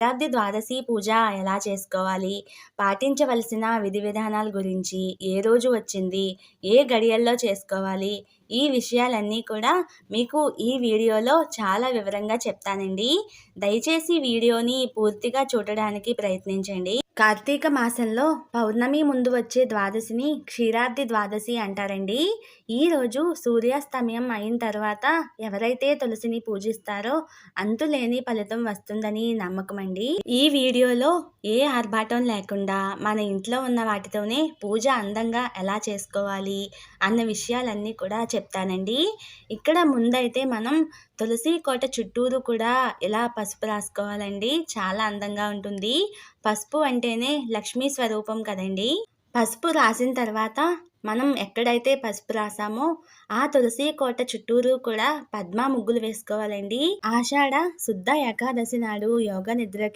శతాబ్ది ద్వాదశి పూజ ఎలా చేసుకోవాలి? పాటించవలసిన విధి విధానాల గురించి, ఏ రోజు వచ్చింది? ఏ గడియల్లో చేసుకోవాలి? ఈ విషయాలన్నీ కూడా మీకు ఈ వీడియోలో చాలా వివరంగా చెప్తానండి. దయచేసి వీడియోని పూర్తిగా చూడడానికి ప్రయత్నించండి. కార్తీక మాసంలో పౌర్ణమి ముందు వచ్చే ద్వాదశిని క్షీరాబ్ది ద్వాదశి అంటారండి. ఈరోజు సూర్యాస్తమయం అయిన తర్వాత ఎవరైతే తులసిని పూజిస్తారో అంతులేని ఫలితం వస్తుందని నమ్మకమండి. ఈ వీడియోలో ఏ ఆర్భాటం లేకుండా మన ఇంట్లో ఉన్న వాటితోనే పూజ అందంగా ఎలా చేసుకోవాలి అన్న విషయాలన్నీ కూడా చెప్తానండి. ఇక్కడ ముందైతే మనం తులసి కోట చుట్టూరు కూడా ఇలా పసుపు రాసుకోవాలండి. చాలా అందంగా ఉంటుంది. పసుపు అంటేనే లక్ష్మీ స్వరూపం కదండి. పసుపు రాసిన తర్వాత మనం ఎక్కడైతే పసుపు రాసామో ఆ తులసి కోట చుట్టూరు కూడా పద్మ ముగ్గులు వేసుకోవాలండి. ఆషాఢ శుద్ధ ఏకాదశి నాడు యోగ నిద్రకి